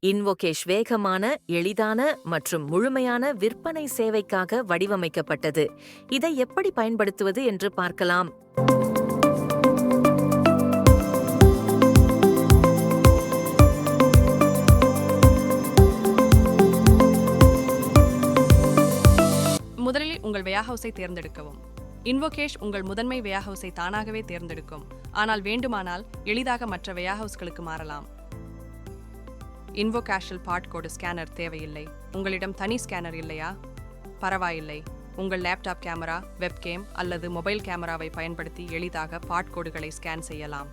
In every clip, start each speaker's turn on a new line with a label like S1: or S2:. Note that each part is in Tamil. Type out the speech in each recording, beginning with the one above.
S1: இன்வோகேஷ் வேகமான, எளிதான மற்றும் முழுமையான விற்பனை சேவைக்காக வடிவமைக்கப்பட்டது. இதை எப்படி பயன்படுத்துவது என்று பார்க்கலாம்.
S2: முதலில் உங்கள் வேர்ஹவுஸை தேர்ந்தெடுக்கவும். இன்வோகேஷ் உங்கள் முதன்மை வேர்ஹவுஸை தானாகவே தேர்ந்தெடுக்கும், ஆனால் வேண்டுமானால் எளிதாக மற்ற வேர்ஹவுஸ்களுக்கு மாறலாம். இன்வோகேஷில் பார்ட் கோடு ஸ்கேனர் தேவையில்லை. உங்களிடம் தனி ஸ்கேனர் இல்லையா? பரவாயில்லை. உங்கள் லேப்டாப் கேமரா, வெப்கேம் அல்லது மொபைல் கேமராவை பயன்படுத்தி எளிதாக பார்ட் கோடுகளை ஸ்கேன் செய்யலாம்.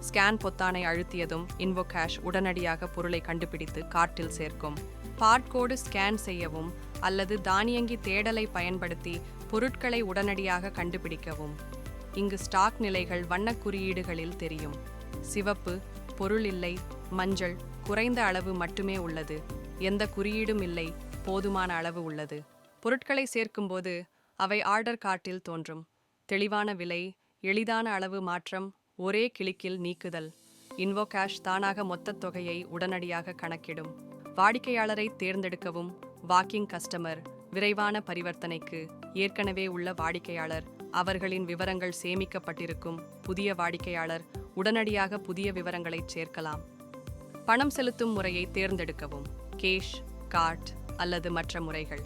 S2: ஸ்கேன் பொத்தானை அழுத்தியதும் இன்வோகேஷ் உடனடியாக பொருளை கண்டுபிடித்து கார்ட்டில் சேர்க்கும். பார்ட் கோடு ஸ்கேன் செய்யவும் அல்லது தானியங்கி தேடலை பயன்படுத்தி பொருட்களை உடனடியாக கண்டுபிடிக்கவும். இங்கு ஸ்டாக் நிலைகள் வண்ணக் குறியீடுகளில் தெரியும். சிவப்பு பொருள் இல்லை, மஞ்சள் குறைந்த அளவு மட்டுமே உள்ளது, எந்த குறியீடும் இல்லை, போதுமான அளவு உள்ளது. பொருட்களை சேர்க்கும்போது அவை ஆர்டர் கார்ட்டில் தோன்றும். தெளிவான விலை, எளிதான அளவு மாற்றம், ஒரே கிளிக்கில் நீக்குதல். இன்வோகேஷ் தானாக மொத்த தொகையை உடனடியாக கணக்கிடும். வாடிக்கையாளரை தேர்ந்தெடுக்கவும். வாக்கிங் கஸ்டமர் விரைவான பரிவர்த்தனைக்கு. ஏற்கனவே உள்ள வாடிக்கையாளர், அவர்களின் விவரங்கள் சேமிக்கப்பட்டிருக்கும். புதிய வாடிக்கையாளர் உடனடியாக புதிய விவரங்களை சேர்க்கலாம். பணம் செலுத்தும் முறையை தேர்ந்தெடுக்கவும். கேஷ், கார்ட் அல்லது மற்ற முறைகள்.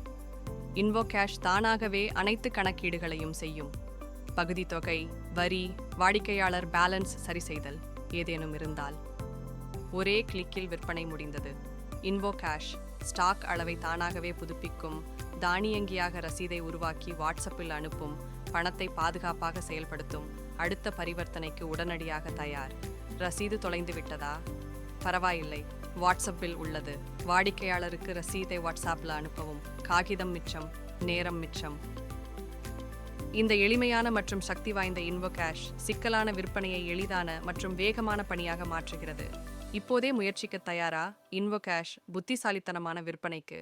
S2: இன்வோகேஷ் தானாகவே அனைத்து கணக்கீடுகளையும் செய்யும். பகுதி தொகை, வரி, வாடிக்கையாளர் பேலன்ஸ் சரிசெய்தல் ஏதேனும் இருந்தால். ஒரே கிளிக்கில் விற்பனை முடிந்தது. இன்வோகேஷ் ஸ்டாக் அளவை தானாகவே புதுப்பிக்கும். தானியங்கியாக ரசீதை உருவாக்கி வாட்ஸ்அப்பில் அனுப்பும். பணத்தை பாதுகாப்பாக செயல்படுத்தும். அடுத்த பரிவர்த்தனைக்கு உடனடியாக தயார். ரசீது தொலைந்து விட்டதா? பரவாயில்லை, வாட்ஸ்அப்பில் உள்ளது. வாடிக்கையாளருக்கு ரசீதை வாட்ஸ்அப்பில் அனுப்பவும். காகிதம் மிச்சம், நேரம் மிச்சம். இந்த எளிமையான மற்றும் சக்தி வாய்ந்த இன்வோகேஷ் சிக்கலான விற்பனையை எளிதான மற்றும் வேகமான பணியாக மாற்றுகிறது. இப்போதே முயற்சிக்க தயாரா? இன்வோகேஷ் புத்திசாலித்தனமான விற்பனைக்கு.